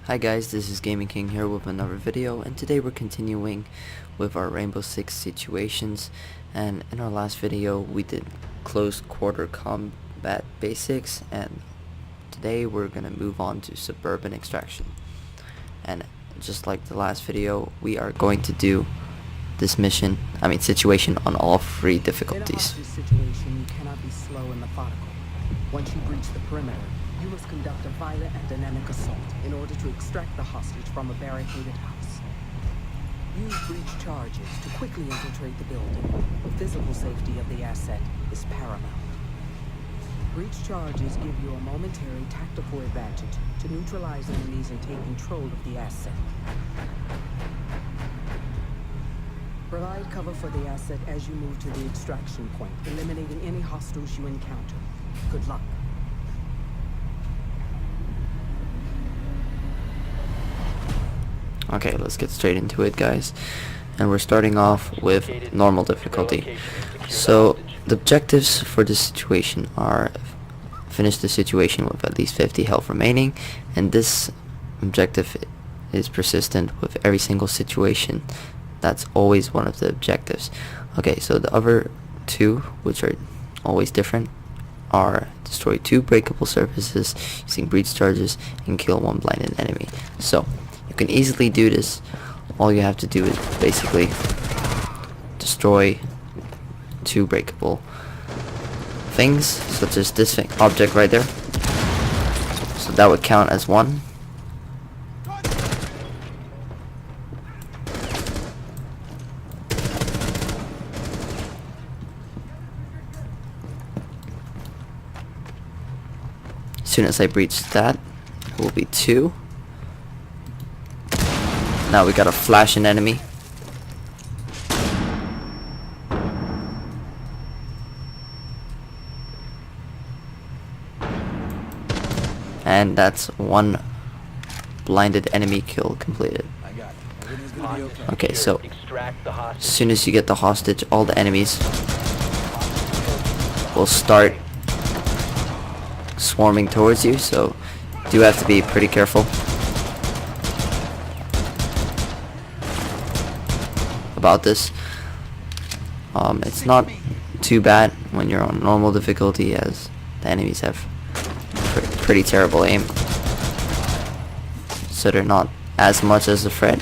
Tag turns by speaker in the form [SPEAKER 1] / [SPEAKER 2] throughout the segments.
[SPEAKER 1] Hi guys, this is Gaming King here with another video, and today we're continuing with our Rainbow Six situations. And in our last video we did close quarter combat basics, and today we're gonna move on to suburban extraction. And just like the last video, we are going to do this situation on all three difficulties.
[SPEAKER 2] In a hostage situation, you cannot be slow and methodical. Once you breach the perimeter, you must conduct a violent and dynamic assault in order to extract the hostage from a barricaded house. Use breach charges to quickly infiltrate the building. The physical safety of the asset is paramount. Breach charges give you a momentary tactical advantage to neutralize enemies and take control of the asset. Provide cover for the asset as you move to the extraction point, eliminating any hostiles you encounter. Good luck.
[SPEAKER 1] Okay, let's get straight into it, guys. And we're starting off with normal difficulty. So the objectives for this situation are finish the situation with at least 50 health remaining, and this objective is persistent with every single situation. That's always one of the objectives. Okay, so the other two, which are always different, are destroy 2 breakable surfaces using breach charges and kill 1 blinded enemy. So you can easily do this. All you have to do is basically destroy 2 breakable things, such as this object right there. So that would count as 1. As soon as I breach that, it will be 2. Now we gotta flash an enemy. And that's 1 blinded enemy kill completed. Okay, so as soon as you get the hostage, all the enemies will start swarming towards you, so you have to be pretty careful about this. It's not too bad when you're on normal difficulty, as the enemies have pretty terrible aim, so they're not as much as a threat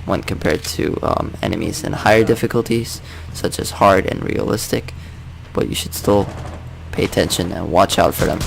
[SPEAKER 1] when compared to enemies in higher difficulties such as hard and realistic, but you should still pay attention and watch out for them.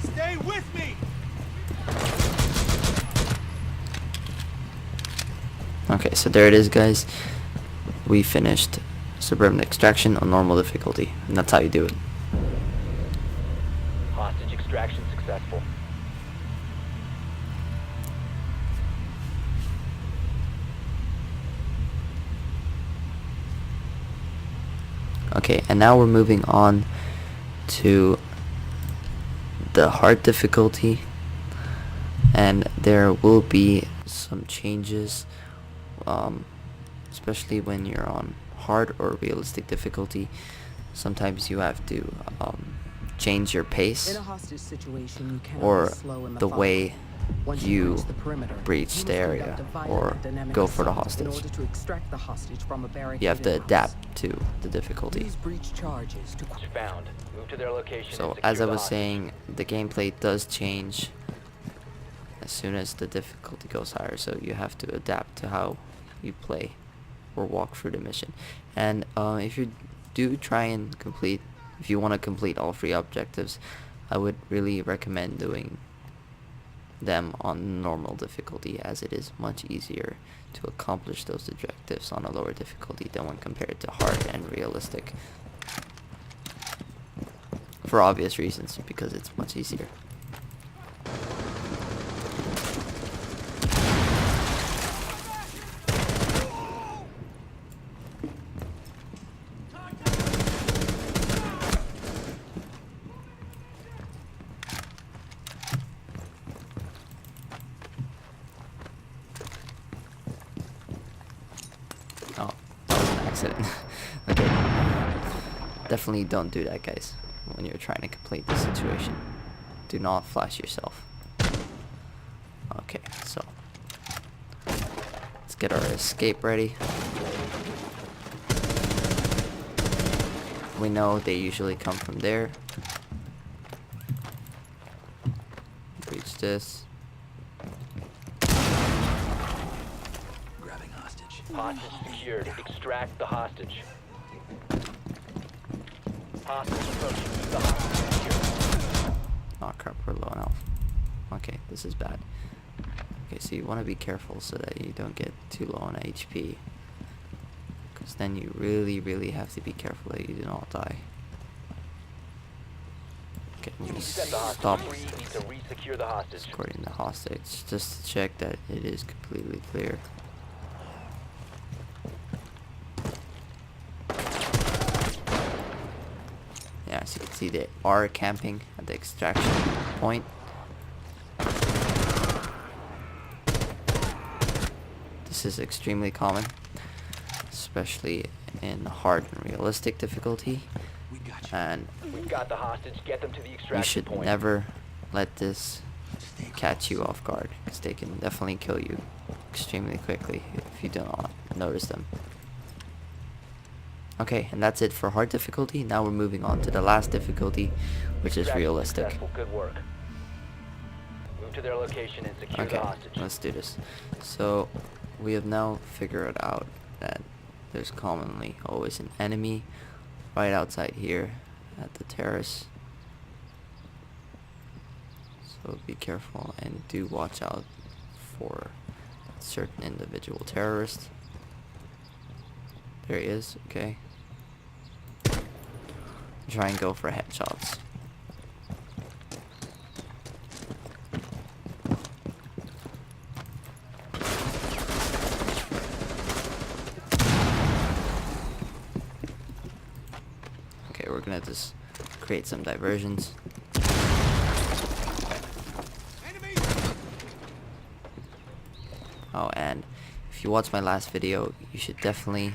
[SPEAKER 3] Stay with me.
[SPEAKER 1] Okay, so there it is, guys. We finished suburban extraction on normal difficulty, and that's how you do it.
[SPEAKER 4] Hostage extraction successful.
[SPEAKER 1] Okay, and now we're moving on to the hard difficulty, and there will be some changes, especially when you're on hard or realistic difficulty. Sometimes you have to change your pace
[SPEAKER 2] In a hostage situation, you cannot
[SPEAKER 1] or
[SPEAKER 2] be slow and
[SPEAKER 1] the
[SPEAKER 2] methodical.
[SPEAKER 1] way
[SPEAKER 2] Once
[SPEAKER 1] you
[SPEAKER 2] breach the perimeter,
[SPEAKER 1] breach
[SPEAKER 2] you
[SPEAKER 1] the
[SPEAKER 2] must
[SPEAKER 1] area
[SPEAKER 2] conduct a violent
[SPEAKER 1] or
[SPEAKER 2] and dynamic
[SPEAKER 1] go for the
[SPEAKER 2] assault
[SPEAKER 1] hostage.
[SPEAKER 2] in order to extract the hostage from a
[SPEAKER 1] You have to
[SPEAKER 2] barricaded
[SPEAKER 1] adapt
[SPEAKER 2] house.
[SPEAKER 1] to the difficulty.
[SPEAKER 2] Use breach charges to
[SPEAKER 4] Found. Move to their location.
[SPEAKER 1] So
[SPEAKER 4] and secure
[SPEAKER 1] as I
[SPEAKER 4] the
[SPEAKER 1] was
[SPEAKER 4] hostage.
[SPEAKER 1] saying, the gameplay does change as soon as the difficulty goes higher, so you have to adapt to how you play or walk through the mission. And if you do try and complete, if you want to complete all 3 objectives, I would really recommend doing them on normal difficulty, as it is much easier to accomplish those objectives on a lower difficulty than when compared to hard and realistic, for obvious reasons, because it's much easier. Oh, that was an accident. Okay. Definitely don't do that, guys. when you're trying to complete the situation. Do not flash yourself. Okay, so let's get our escape ready. We know they usually come from there. Breach this.
[SPEAKER 5] Grabbing hostage.
[SPEAKER 4] Hostage secured. Extract the hostage. Hostage approaching. Keep the hostage secure.
[SPEAKER 1] Oh crap, we're low on health. Okay, this is bad. Okay, so you want to be careful so that you don't get too low on HP. Because then you really have to be careful that you do not die. Okay, we
[SPEAKER 4] Set the
[SPEAKER 1] stop
[SPEAKER 4] hostage free. Need to re-secure the hostage.
[SPEAKER 1] escorting the hostage just to check that it is completely clear. Yeah, as you can see, they are camping at the extraction point. This is extremely common, especially in hard and realistic difficulty,
[SPEAKER 5] We got you.
[SPEAKER 1] and
[SPEAKER 4] We've got the hostage. Get them to the
[SPEAKER 1] you
[SPEAKER 4] extraction
[SPEAKER 1] should
[SPEAKER 4] point.
[SPEAKER 1] never let this catch you off guard, because they can definitely kill you extremely quickly if you do not notice them. Okay, and that's it for hard difficulty. Now we're moving on to the last difficulty, which is
[SPEAKER 4] Extraction
[SPEAKER 1] realistic.
[SPEAKER 4] Successful. Good work. Move to their location and secure
[SPEAKER 1] Okay,
[SPEAKER 4] the hostage.
[SPEAKER 1] let's do this. So we have now figured out that there's commonly always an enemy right outside here at the terrace. So be careful and do watch out for certain individual terrorist. There he is, okay. Try and go for headshots. Okay, we're gonna just create some diversions. Oh, and if you watched my last video, you should definitely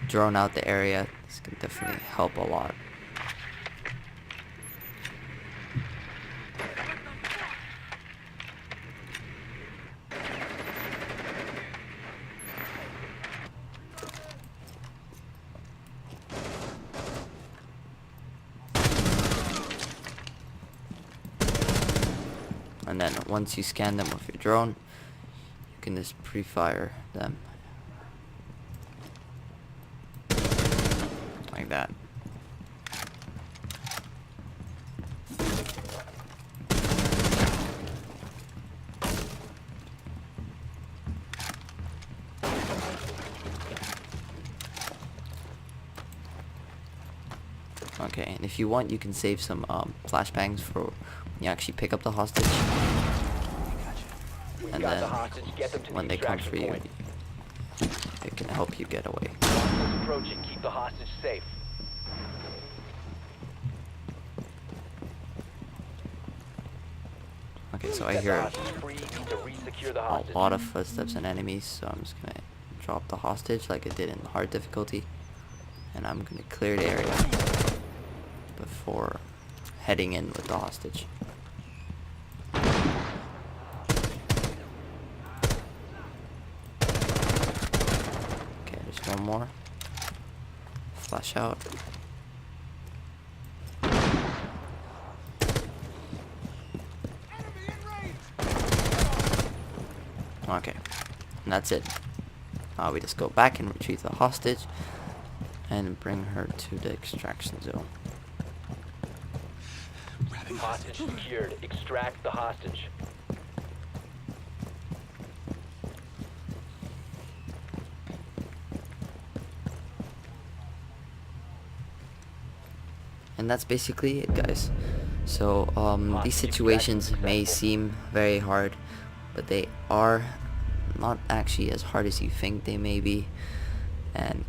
[SPEAKER 1] drone out the area. This can definitely help a lot. And then once you scan them with your drone, you can just pre-fire them. Like that. Okay, and if you want, you can save some flashbangs for when you actually pick up the hostage.
[SPEAKER 4] We've
[SPEAKER 1] And
[SPEAKER 4] got the
[SPEAKER 1] then
[SPEAKER 4] hostage. Get them to
[SPEAKER 1] when
[SPEAKER 4] the
[SPEAKER 1] they come
[SPEAKER 4] extraction
[SPEAKER 1] for you,
[SPEAKER 4] point.
[SPEAKER 1] it can help you get away.
[SPEAKER 4] Hostiles approaching. Keep the hostage safe.
[SPEAKER 1] Okay, so I
[SPEAKER 4] Set the
[SPEAKER 1] hear
[SPEAKER 4] hostage free. Need to re-secure the
[SPEAKER 1] a
[SPEAKER 4] hostage.
[SPEAKER 1] lot of footsteps and enemies, so I'm just gonna drop the hostage like I did in hard difficulty, and I'm gonna clear the area before heading in with the hostage. Okay, there's one more. Flash out. Okay, and that's it. We just go back and retrieve the hostage and bring her to the extraction zone.
[SPEAKER 4] Hostage secured. Extract the hostage.
[SPEAKER 1] And that's basically it, guys. So these situations may seem very hard, but they are not actually as hard as you think they may be, and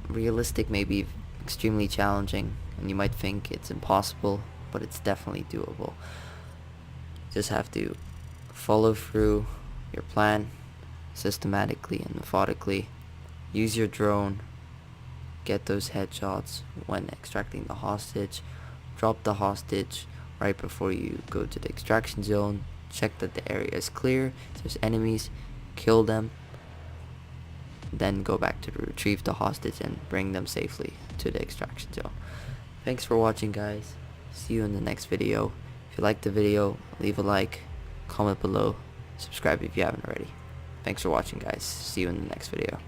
[SPEAKER 1] realistic may be extremely challenging, and you might think it's impossible, but it's definitely doable. Just have to follow through your plan systematically and methodically. Use your drone, get those headshots when extracting the hostage, drop the hostage right before you go to the extraction zone. Check that the area is clear. If there's enemies, kill them. Then go back to retrieve the hostage and bring them safely to the extraction zone. Thanks for watching, guys. See you in the next video. If you liked the video, leave a like, comment below, subscribe if you haven't already. Thanks for watching, guys. See you in the next video.